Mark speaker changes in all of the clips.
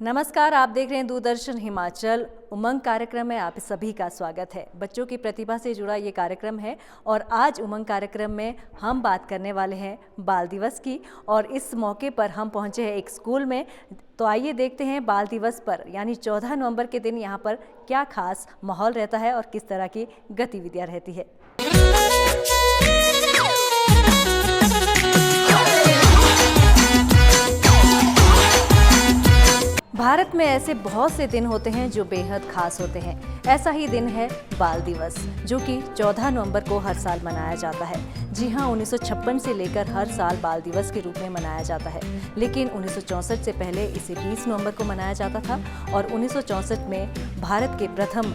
Speaker 1: नमस्कार, आप देख रहे हैं दूरदर्शन हिमाचल। उमंग कार्यक्रम में आप सभी का स्वागत है। बच्चों की प्रतिभा से जुड़ा ये कार्यक्रम है और आज उमंग कार्यक्रम में हम बात करने वाले हैं बाल दिवस की। और इस मौके पर हम पहुंचे हैं एक स्कूल में। तो आइए देखते हैं बाल दिवस पर यानी 14 नवंबर के दिन यहाँ पर क्या खास माहौल रहता है और किस तरह की गतिविधियाँ रहती है। भारत में ऐसे बहुत से दिन होते हैं जो बेहद खास होते हैं। ऐसा ही दिन है बाल दिवस, जो कि 14 नवंबर को हर साल मनाया जाता है। जी हाँ, 1956 से लेकर हर साल बाल दिवस के रूप में मनाया जाता है, लेकिन 1964 से पहले इसे 20 नवंबर को मनाया जाता था। और 1964 में भारत के प्रथम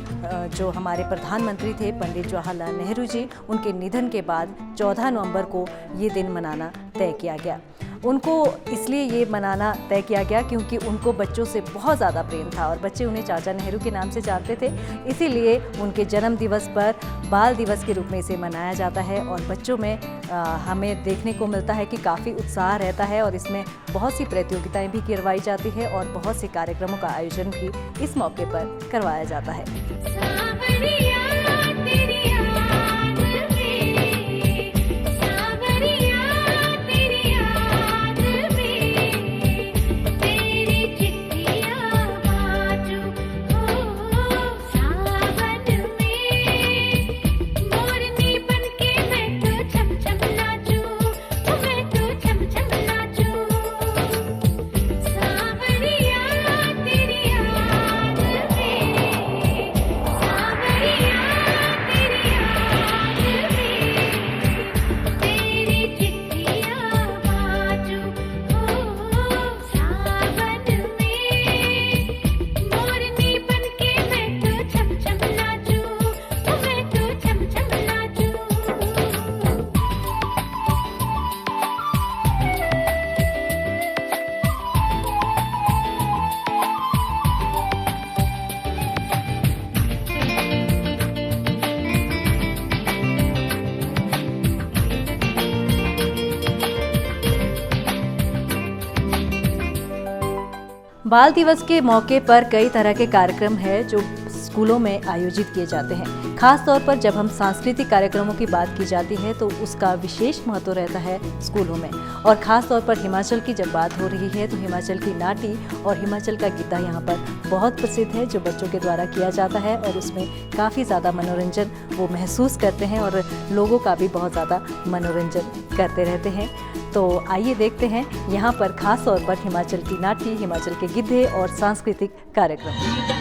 Speaker 1: जो हमारे प्रधानमंत्री थे पंडित जवाहरलाल नेहरू जी, उनके निधन के बाद 14 नवंबर को ये दिन मनाना तय किया गया। उनको इसलिए ये मनाना तय किया गया क्योंकि उनको बच्चों से बहुत ज़्यादा प्रेम था और बच्चे उन्हें चाचा नेहरू के नाम से जानते थे। इसीलिए उनके जन्म दिवस पर बाल दिवस के रूप में इसे मनाया जाता है। और बच्चों में हमें देखने को मिलता है कि काफ़ी उत्साह रहता है और इसमें बहुत सी प्रतियोगिताएं भी करवाई जाती है और बहुत से कार्यक्रमों का आयोजन भी इस मौके पर करवाया जाता है। बाल दिवस के मौके पर कई तरह के कार्यक्रम हैं जो स्कूलों में आयोजित किए जाते हैं। खास तौर पर जब हम सांस्कृतिक कार्यक्रमों की बात की जाती है तो उसका विशेष महत्व रहता है स्कूलों में। और ख़ास तौर पर हिमाचल की जब बात हो रही है तो हिमाचल की नाटी और हिमाचल का गिद्धा यहाँ पर बहुत प्रसिद्ध है, जो बच्चों के द्वारा किया जाता है और उसमें काफ़ी ज़्यादा मनोरंजन वो महसूस करते हैं और लोगों का भी बहुत ज़्यादा मनोरंजन करते रहते हैं। तो आइए देखते हैं यहाँ पर खास तौर पर हिमाचल की नाटी, हिमाचल के गिद्धे और सांस्कृतिक कार्यक्रम।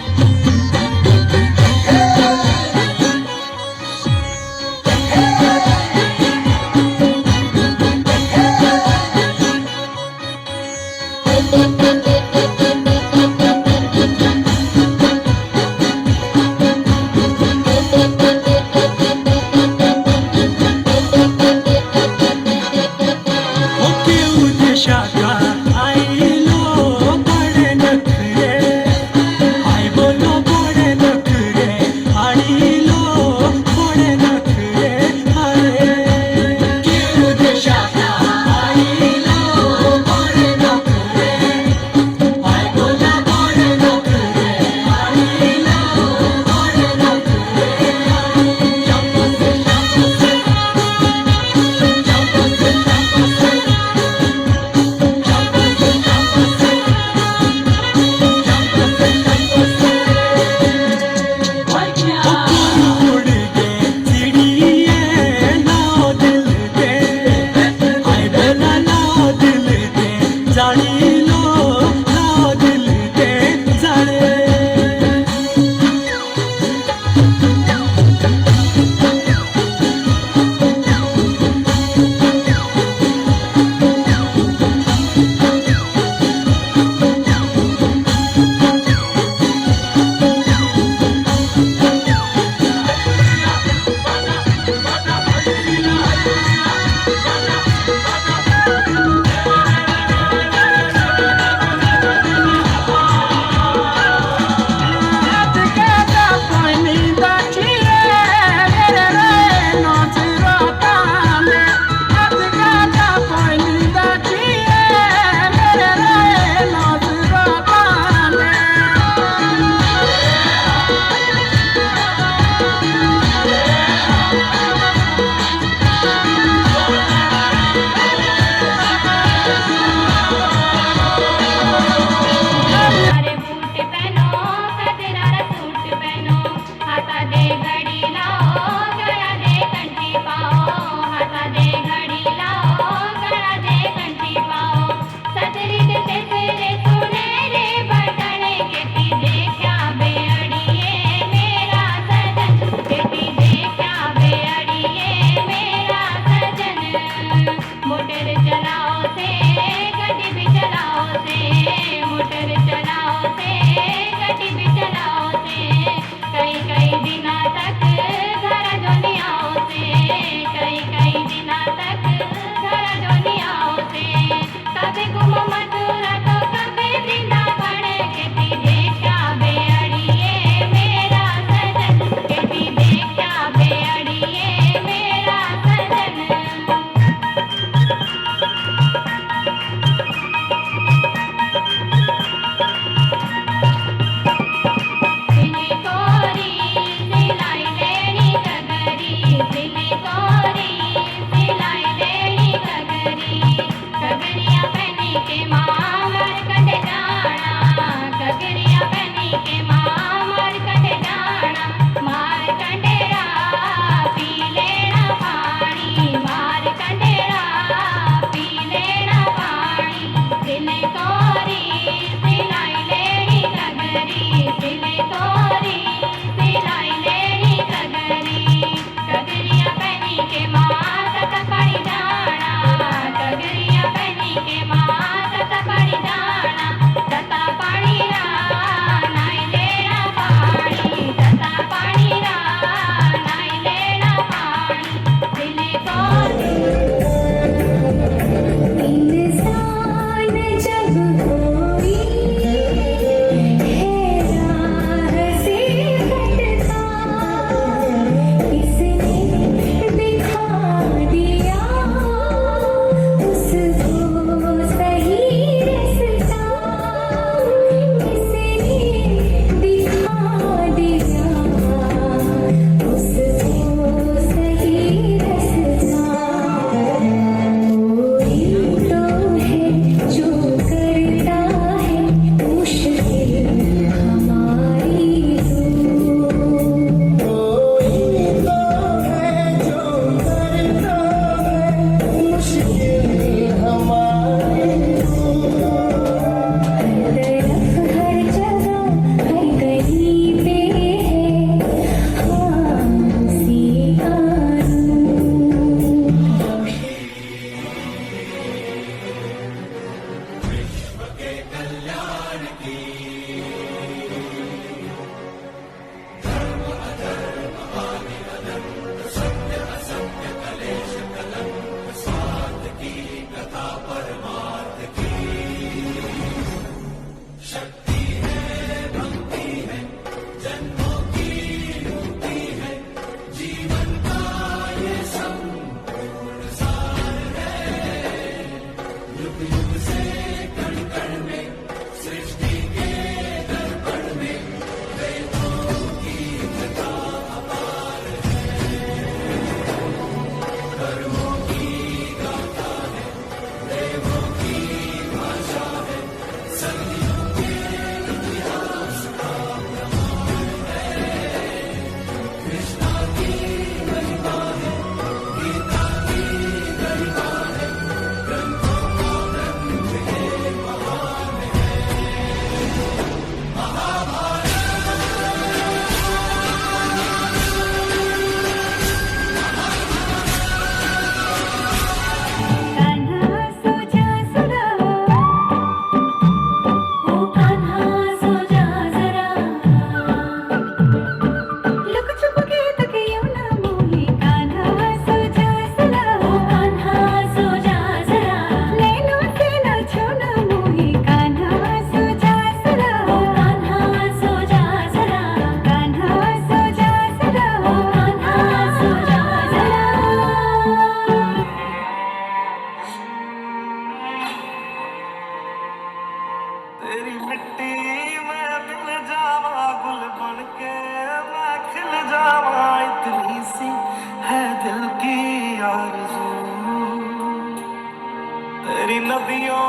Speaker 2: तेरी नदियों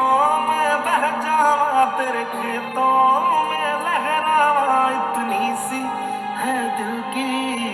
Speaker 2: में बह जावा, तेरे खेतों में लहरावा, इतनी सी है दिल की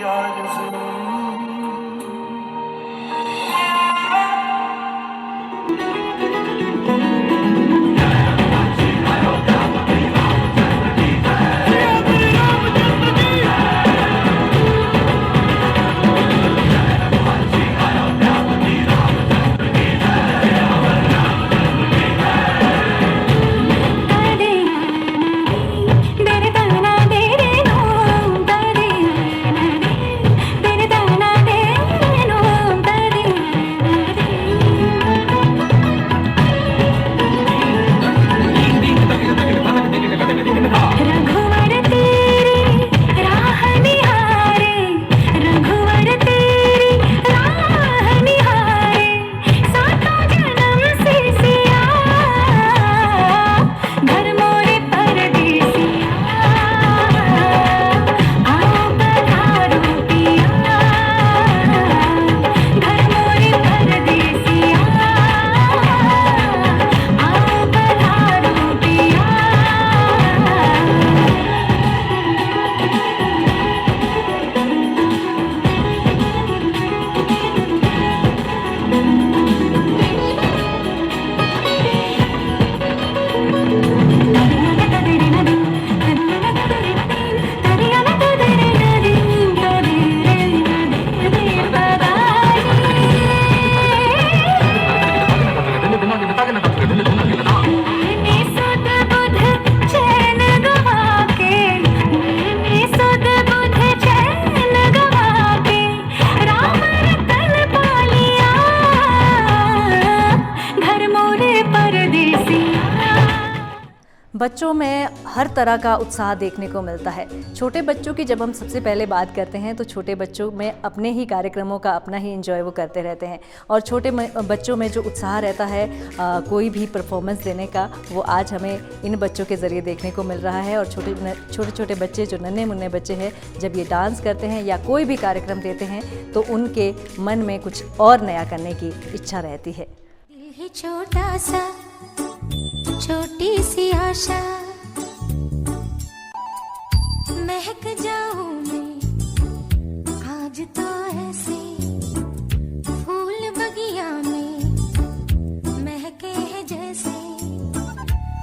Speaker 1: बच्चों में हर तरह का उत्साह देखने को मिलता है। छोटे बच्चों की जब हम सबसे पहले बात करते हैं तो छोटे बच्चों में अपने ही कार्यक्रमों का अपना ही एंजॉय वो करते रहते हैं और छोटे बच्चों में जो उत्साह रहता है कोई भी परफॉर्मेंस देने का, वो आज हमें इन बच्चों के ज़रिए देखने को मिल रहा है। और छोटे छोटे बच्चे जो नन्हे मुन्ने बच्चे हैं, जब ये डांस करते हैं या कोई भी कार्यक्रम देते हैं तो उनके मन में कुछ और नया करने की इच्छा रहती है।
Speaker 3: दिल है छोटा सा, छोटी सी आशा, महक जाऊं मैं आज तो ऐसे, फूल बगिया में महके हैं जैसे,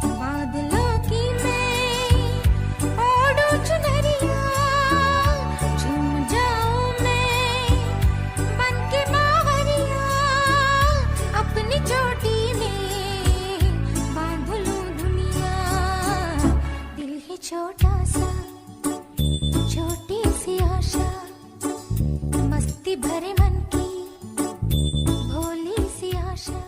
Speaker 3: बादलों की मैं ओढ़ूं चुनरिया, झूम जाऊं मैं बनके बावरिया, अपनी चोटी छोटा सा, छोटी सी आशा, मस्ती भरे मन की भोली सी आशा।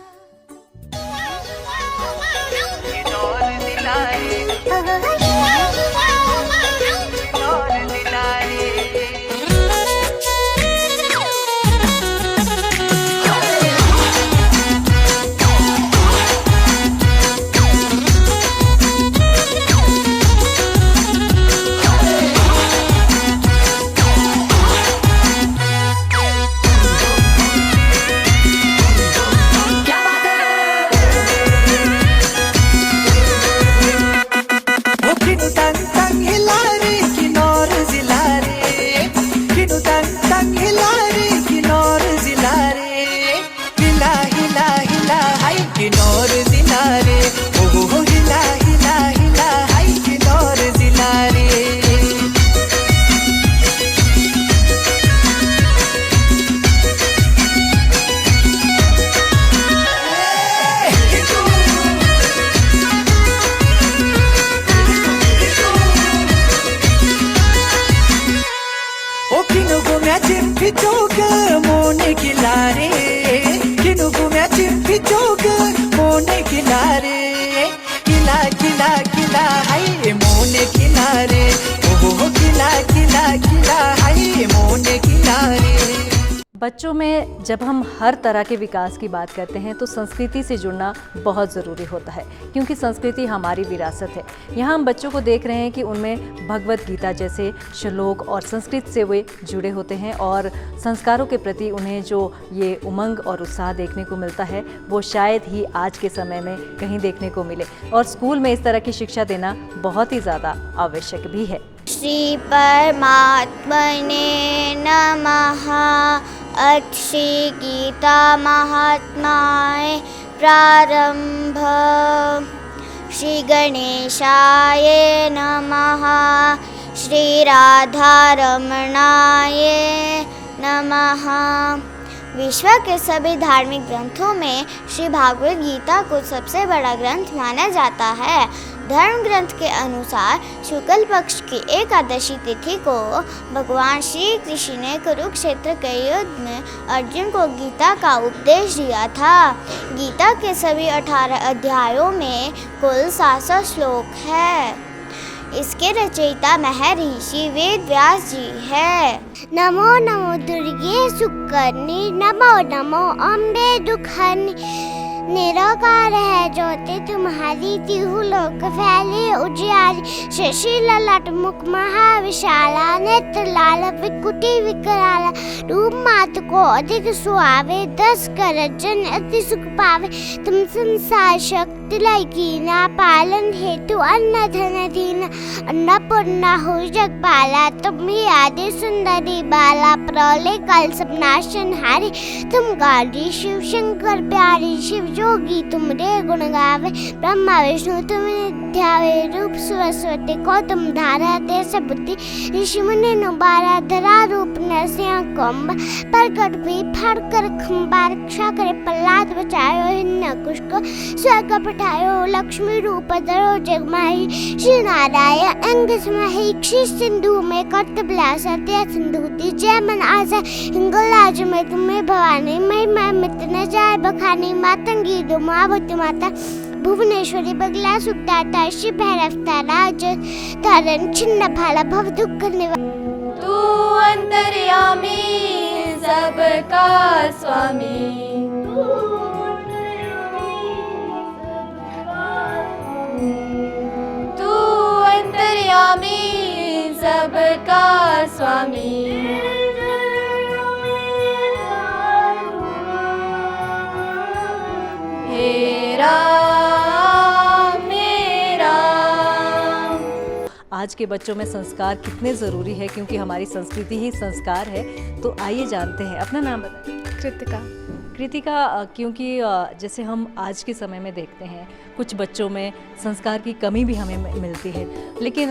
Speaker 1: बच्चों में जब हम हर तरह के विकास की बात करते हैं तो संस्कृति से जुड़ना बहुत ज़रूरी होता है, क्योंकि संस्कृति हमारी विरासत है। यहाँ हम बच्चों को देख रहे हैं कि उनमें भगवत गीता जैसे श्लोक और संस्कृत से वे जुड़े होते हैं और संस्कारों के प्रति उन्हें जो ये उमंग और उत्साह देखने को मिलता है वो शायद ही आज के समय में कहीं देखने को मिले, और स्कूल में इस तरह की शिक्षा देना बहुत ही ज़्यादा आवश्यक भी है।
Speaker 4: श्री परमात्मने नमः। श्री गीता महात्म्याय प्रारंभ। श्री गणेशाय नमः। श्री राधारमणाय नमः। विश्व के सभी धार्मिक ग्रंथों में श्री भागवत गीता को सबसे बड़ा ग्रंथ माना जाता है। धर्म ग्रंथ के अनुसार शुक्ल पक्ष की एकादशी तिथि को भगवान श्री कृष्ण ने कुरुक्षेत्र के युद्ध में अर्जुन को गीता का उपदेश दिया था। गीता के सभी 18 अध्यायों में कुल 700 श्लोक है। इसके रचयिता महर्षि वेद व्यास जी है। नमो नमो दुर्गे सुकर्णी, नमो नमो अम्बे दुखहरणी। निराकार है ज्योति तुम्हारी, तिहु लोक फैले उजियारी। शशि ललाट मुख महाविशाला, नेत्र लाल विकुटी विकराला। रूप मात को अधिक सुहावे, 10 करत जन अति सुख पावे। तुम संसार शक्ति लाई कीना, पालन हेतु अन्न धन दीना। अन्नपूर्णा हो जगपाला, तुम ही आदि सुंदरी बाला। प्रलय काल सब नाशन हारी, तुम गाड़ी शिव शंकर प्यारी। शिव जोगी तुमरे गुण गावे, ब्रह्मा विष्णु तुम ध्यावे। रूप सरस्वती को तुम धारा दे सबुद्धि, ऋषि मुनि नुबारा। धरा रूप नरसिंह कुंभ, प्रकट भी फड़ कर खंबा। रक्षा करे प्रहलाद बचायो, हिरण्यकुश को स्वर्ग पठायो। लक्ष्मी रूप धरो जगमाही, श्री नारायण अंग समाही। क्षीर सिंधु में कर्तव्य सत्य सिंधु दी। जय मन आशा हिंगलाज में तुम्हें भवानी। महिमा मित न जाय बखानी, मातंगी दुमावती माता। भुवनेश्वरी बगला सुखदाता श्री भैरव तारा जो तारण छिन्न भाला भव दुख करने वाला।
Speaker 5: तू अंतर्यामी सबका स्वामी, तू अंतर्यामी सबका स्वामी। हे राम मेरा।
Speaker 1: आज के बच्चों में संस्कार कितने ज़रूरी है, क्योंकि हमारी संस्कृति ही संस्कार है। तो आइए जानते हैं, अपना नाम बताइए।
Speaker 5: कृतिका।
Speaker 1: कृतिका, क्योंकि जैसे हम आज के समय में देखते हैं कुछ बच्चों में संस्कार की कमी भी हमें मिलती है, लेकिन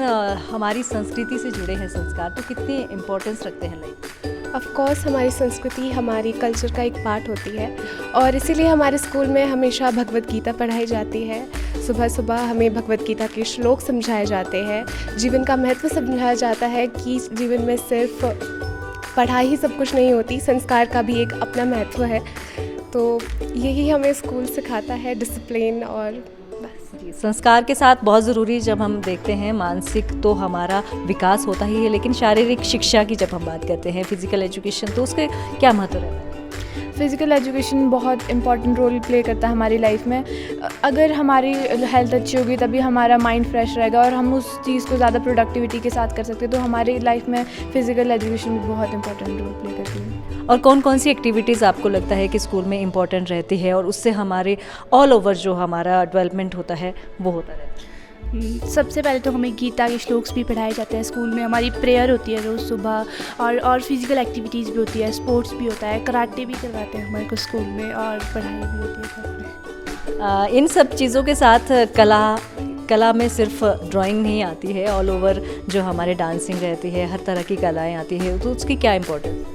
Speaker 1: हमारी संस्कृति से जुड़े हैं संस्कार, तो कितनी इम्पोर्टेंस रखते हैं लाइफ?
Speaker 6: ऑफ कोर्स हमारी संस्कृति हमारी कल्चर का एक पार्ट होती है और इसीलिए हमारे स्कूल में हमेशा भगवत गीता पढ़ाई जाती है। सुबह सुबह हमें भगवत गीता के श्लोक समझाए जाते हैं, जीवन का महत्व समझाया जाता है कि जीवन में सिर्फ पढ़ाई ही सब कुछ नहीं होती, संस्कार का भी एक अपना महत्व है। तो यही हमें स्कूल सिखाता है, डिसिप्लिन। और
Speaker 1: जी, संस्कार के साथ बहुत ज़रूरी, जब हम देखते हैं मानसिक तो हमारा विकास होता ही है, लेकिन शारीरिक शिक्षा की जब हम बात करते हैं, फिजिकल एजुकेशन, तो उसके क्या महत्व रहता है?
Speaker 6: फिज़िकल एजुकेशन बहुत इम्पॉर्टेंट रोल प्ले करता है हमारी लाइफ में। अगर हमारी हेल्थ अच्छी होगी तभी हमारा माइंड फ्रेश रहेगा और हम उस चीज़ को ज़्यादा प्रोडक्टिविटी के साथ कर सकते हैं। तो हमारी लाइफ में फ़िज़िकल एजुकेशन भी बहुत इंपॉर्टेंट रोल प्ले करती है।
Speaker 1: और कौन कौन सी एक्टिविटीज़ आपको लगता है कि स्कूल में इम्पॉर्टेंट रहती है और उससे हमारे ऑल ओवर जो हमारा डेवलपमेंट होता है वो होता रहता है?
Speaker 7: सबसे पहले तो हमें गीता के श्लोक्स भी पढ़ाए जाते हैं स्कूल में, हमारी प्रेयर होती है रोज़ सुबह, और फिज़िकल एक्टिविटीज़ भी होती है, स्पोर्ट्स भी होता है, कराटे भी करवाते हैं हमारे को स्कूल में, और पढ़ाई भी होती है साथ में।
Speaker 1: इन सब चीज़ों के साथ कला में सिर्फ ड्राइंग नहीं आती है, ऑल ओवर जो हमारे डांसिंग रहती है, हर तरह की कलाएँ आती है, तो उसकी क्या इम्पोर्टेंस?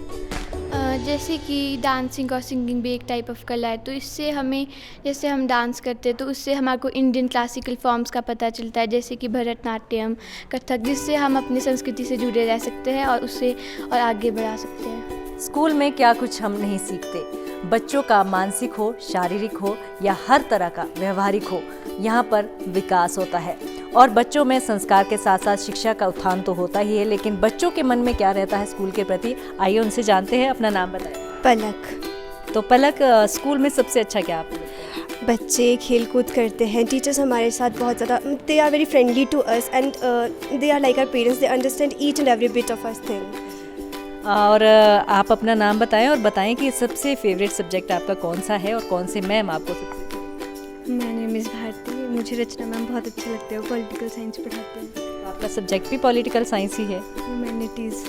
Speaker 7: जैसे कि डांसिंग और सिंगिंग भी एक टाइप ऑफ कला है, तो इससे हमें, जैसे हम डांस करते हैं तो उससे हमारे को इंडियन क्लासिकल फॉर्म्स का पता चलता है, जैसे कि भरतनाट्यम, कथक, जिससे हम अपनी संस्कृति से जुड़े रह सकते हैं और उससे और आगे बढ़ा सकते हैं।
Speaker 1: स्कूल में क्या कुछ हम नहीं सीखते, बच्चों का मानसिक हो, शारीरिक हो या हर तरह का व्यवहारिक हो, यहाँ पर विकास होता है। और बच्चों में संस्कार के साथ साथ शिक्षा का उत्थान तो होता ही है, लेकिन बच्चों के मन में क्या रहता है स्कूल के प्रति, आइए उनसे जानते हैं। अपना नाम बताएं।
Speaker 8: पलक।
Speaker 1: तो पलक, स्कूल में सबसे अच्छा क्या आपको?
Speaker 8: बच्चे खेल कूद करते हैं, टीचर्स हमारे साथ बहुत ज़्यादा, they are very friendly to us and they are like our parents, they understand each and every bit of us thing.
Speaker 1: और आप अपना नाम बताएं और बताएं कि सबसे फेवरेट सब्जेक्ट आपका कौन सा है और कौन से मैम आपको सबसे?
Speaker 8: मैंने मिस भारती, मुझे रचना मैम बहुत अच्छी लगती है, वो पॉलिटिकल साइंस पढ़ाते हैं।
Speaker 1: आपका सब्जेक्ट भी पॉलिटिकल साइंस ही है?
Speaker 8: ह्यूमैनिटीज़।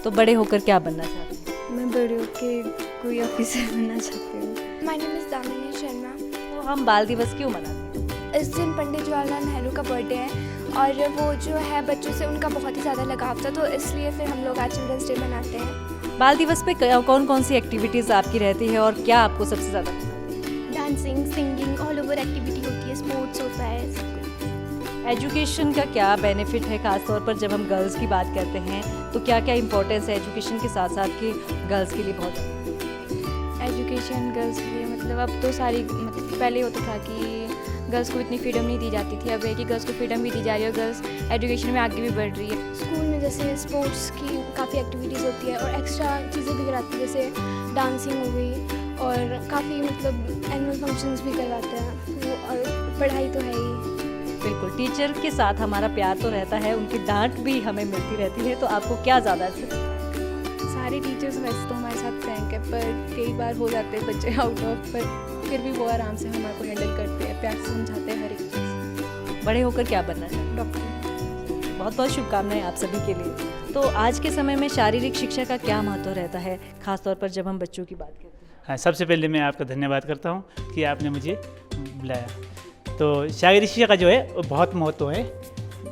Speaker 1: तो बड़े होकर क्या बनना चाहते हैं?
Speaker 8: मैं बड़े होकर कोई ऑफिसर बनना चाहती हूँ।
Speaker 9: My name is Damini Sharma.
Speaker 1: तो हम बाल दिवस क्यों मनाते हैं?
Speaker 9: इस दिन पंडित जवाहरलाल नेहरू का बर्थडे है और वो जो है बच्चों से उनका बहुत ही ज़्यादा लगाव था, तो इसलिए फिर हम लोग आज चिल्ड्रंस डे मनाते हैं।
Speaker 1: बाल दिवस पे कौन कौन सी एक्टिविटीज़ आपकी रहती है और क्या आपको सबसे ज़्यादा पसंद है?
Speaker 9: Dancing, singing, all over activity होती है, स्पोर्ट्स होता है, सब कुछ।
Speaker 1: एजुकेशन का क्या बेनिफिट है, खासतौर पर जब हम गर्ल्स की बात करते हैं तो क्या क्या इम्पोर्टेंस है एजुकेशन के साथ साथ कि गर्ल्स के लिए? बहुत
Speaker 7: एजुकेशन गर्ल्स के लिए मतलब अब तो सारी, मतलब पहले होता था कि गर्ल्स को इतनी फ्रीडम नहीं दी जाती थी, अब है कि गर्ल्स को फ्रीडम भी दी जा रही है और गर्ल्स एजुकेशन में आगे भी बढ़ रही है।
Speaker 9: स्कूल में जैसे स्पोर्ट्स की काफ़ी एक्टिविटीज़ होती है और एक्स्ट्रा चीज़ें भी कराती है, जैसे डांसिंग हो गई और काफ़ी मतलब एनुअल फंक्शंस भी करवाते हैं वो, और पढ़ाई तो है ही।
Speaker 1: बिल्कुल, टीचर के साथ हमारा प्यार तो रहता है, उनकी डांट भी हमें मिलती रहती है, तो आपको क्या ज़्यादा अच्छा लगता है?
Speaker 6: सारे टीचर्स वैसे तो हमारे साथ फ्रैंक है, पर कई बार हो जाते हैं बच्चे आउट ऑफ, पर फिर भी वो आराम से हमारे को हैंडल करते हैं, प्यार से समझाते हैं हर एक चीज़।
Speaker 1: बड़े होकर क्या बनना चाहते हैं?
Speaker 6: डॉक्टर।
Speaker 1: बहुत बहुत शुभकामनाएं आप सभी के लिए। तो आज के समय में शारीरिक शिक्षा का क्या महत्व रहता है, खासतौर पर जब हम बच्चों की बात करते हैं?
Speaker 10: हाँ, सबसे पहले मैं आपका धन्यवाद करता हूँ कि आपने मुझे बुलाया। तो शारीरिक शिक्षा का जो है वो बहुत महत्व है।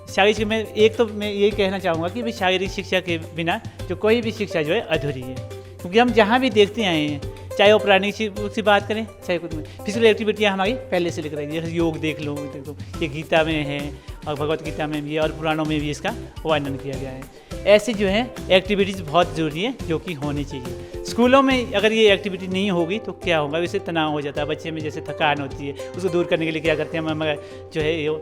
Speaker 10: शारीरिक शिक्षा में एक तो मैं यही कहना चाहूँगा कि भाई शारीरिक शिक्षा के बिना जो कोई भी शिक्षा जो है अधूरी है, क्योंकि हम जहाँ भी देखते आए हैं, चाहे वो प्राणी की बात करें चाहे कुछ में, फिजिकल एक्टिविटियाँ हमारी पहले से लेकर आई, जैसे योग देख लो, देखो ये गीता में है, और भगवत गीता में भी और पुराणों में भी इसका वर्णन किया गया है। ऐसे जो है एक्टिविटीज़ बहुत ज़रूरी है जो कि होनी चाहिए। स्कूलों में अगर ये एक्टिविटी नहीं होगी तो क्या होगा, वैसे तनाव हो जाता है बच्चे में, जैसे थकान होती है, उसको दूर करने के लिए क्या करते हैं हम, जो है ये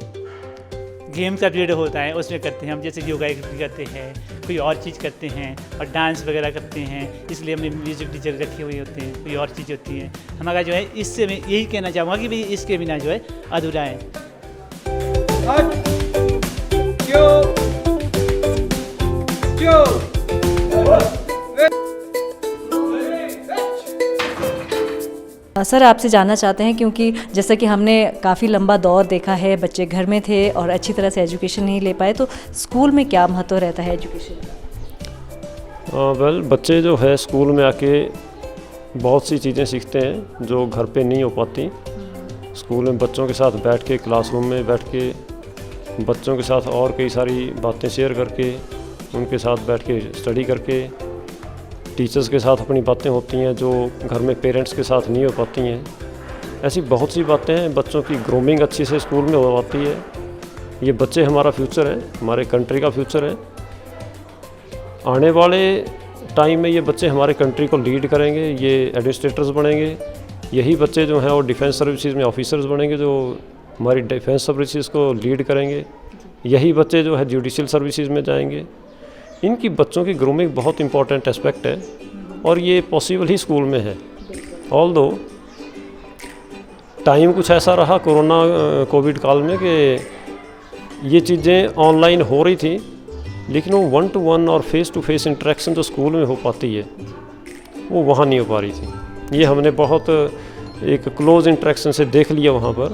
Speaker 10: गेम का पीरियड होता है उसमें करते हैं हम, जैसे योगा करते हैं, कोई और चीज़ करते हैं और डांस वगैरह करते हैं, इसलिए हमने म्यूजिक टीचर रखे हुए होते हैं, कोई और चीज़ होती है हमारा जो है। इससे मैं यही कहना चाहूँगा कि भाई इसके बिना जो है अधूरा है।
Speaker 1: सर आपसे जानना चाहते हैं, क्योंकि जैसा कि हमने काफ़ी लंबा दौर देखा है, बच्चे घर में थे और अच्छी तरह से एजुकेशन नहीं ले पाए, तो स्कूल में क्या महत्व रहता है एजुकेशन का?
Speaker 11: वेल बच्चे जो है स्कूल में आके बहुत सी चीज़ें सीखते हैं जो घर पे नहीं हो पाती। स्कूल में बच्चों के साथ बैठ के, क्लासरूम में बैठ के बच्चों के साथ और कई सारी बातें शेयर करके, उनके साथ बैठ के स्टडी करके, टीचर्स के साथ अपनी बातें होती हैं जो घर में पेरेंट्स के साथ नहीं हो पाती हैं। ऐसी बहुत सी बातें हैं। बच्चों की ग्रूमिंग अच्छी से स्कूल में हो पाती है। ये बच्चे हमारा फ्यूचर है, हमारे कंट्री का फ्यूचर है। आने वाले टाइम में ये बच्चे हमारे कंट्री को लीड करेंगे, ये एडमिनिस्ट्रेटर्स बनेंगे। यही बच्चे जो हैं वो डिफेंस सर्विसेज में ऑफिसर्स बनेंगे जो हमारी डिफेंस सर्विसेज को लीड करेंगे। यही बच्चे जो है जुडिशियल सर्विसेज में जाएंगे। इनकी बच्चों की ग्रूमिंग बहुत इंपॉर्टेंट एस्पेक्ट है और ये पॉसिबल ही स्कूल में है। ऑल्दो टाइम कुछ ऐसा रहा कोरोना कोविड काल में कि ये चीज़ें ऑनलाइन हो रही थी, लेकिन वो 1-to-1 और फेस टू फेस इंटरेक्शन जो स्कूल में हो पाती है वो वहाँ नहीं हो पा रही थी। ये हमने बहुत एक क्लोज इंटरेक्शन से देख लिया वहाँ पर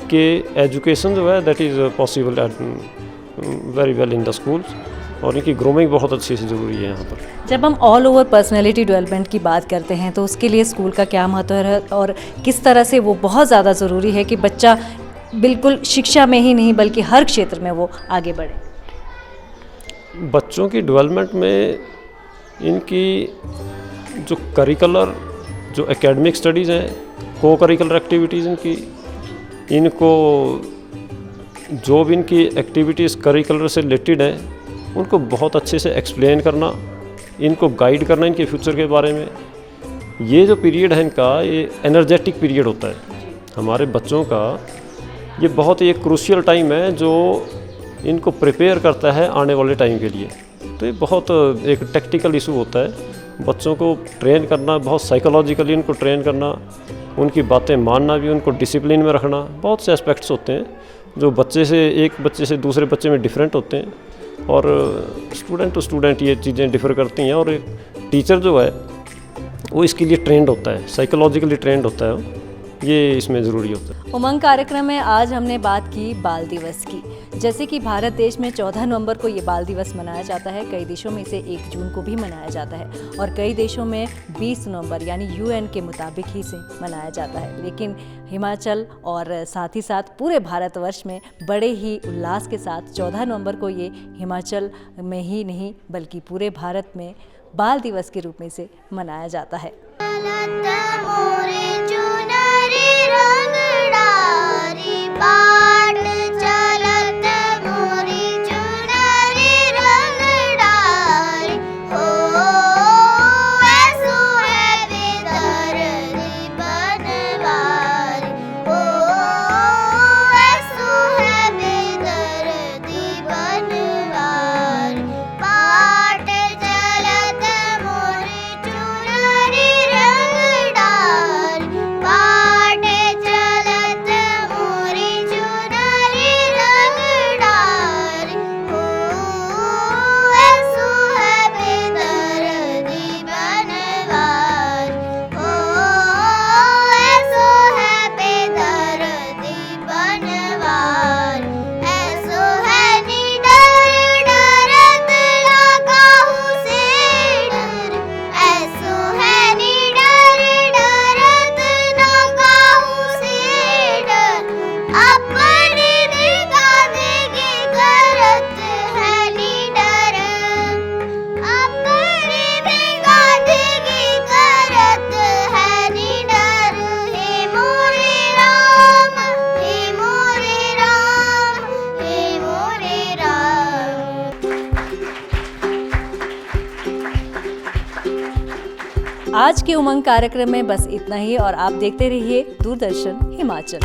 Speaker 11: कि एजुकेशन जो है that is possible very well in the schools, और इनकी ग्रूमिंग बहुत अच्छी से ज़रूरी है यहाँ पर।
Speaker 1: जब हम ऑल ओवर पर्सनैलिटी डेवलपमेंट की बात करते हैं तो उसके लिए स्कूल का क्या महत्व है और किस तरह से वो बहुत ज़्यादा ज़रूरी है कि बच्चा बिल्कुल शिक्षा में ही नहीं बल्कि हर क्षेत्र में वो आगे बढ़े?
Speaker 11: बच्चों की डेवलपमेंट में इनकी जो करिकुलर, जो एकेडमिक स्टडीज़ हैं, को करिकुलर एक्टिविटीज़ इनको जो भी इनकी एक्टिविटीज़ करिकुलर से रिलेटेड हैं उनको बहुत अच्छे से एक्सप्लेन करना, इनको गाइड करना इनके फ्यूचर के बारे में। ये जो पीरियड है इनका, ये एनर्जेटिक पीरियड होता है हमारे बच्चों का। ये बहुत ही एक क्रूशियल टाइम है जो इनको प्रिपेयर करता है आने वाले टाइम के लिए। तो ये बहुत एक टेक्टिकल इशू होता है। बच्चों को ट्रेन करना, बहुत साइकोलॉजिकली उनको ट्रेन करना, उनकी बातें मानना भी, उनको डिसिप्लिन में रखना, बहुत से एस्पेक्ट्स होते हैं जो एक बच्चे से दूसरे बच्चे में डिफरेंट होते हैं। और स्टूडेंट टू स्टूडेंट ये चीज़ें डिफ़र करती हैं। और एक टीचर जो है वो इसके लिए ट्रेंड होता है, साइकोलॉजिकली ट्रेंड होता है, ये इसमें ज़रूरी होता है।
Speaker 1: उमंग कार्यक्रम में आज हमने बात की बाल दिवस की। जैसे कि भारत देश में 14 नवंबर को ये बाल दिवस मनाया जाता है, कई देशों में इसे 1 जून को भी मनाया जाता है और कई देशों में 20 नवंबर यानी UN के मुताबिक ही इसे मनाया जाता है। लेकिन हिमाचल और साथ ही साथ पूरे भारतवर्ष में बड़े ही उल्लास के साथ 14 नवंबर को ये हिमाचल में ही नहीं बल्कि पूरे भारत में बाल दिवस के रूप में इसे मनाया जाता है। आज के उमंग कार्यक्रम में बस इतना ही और आप देखते रहिए दूरदर्शन हिमाचल।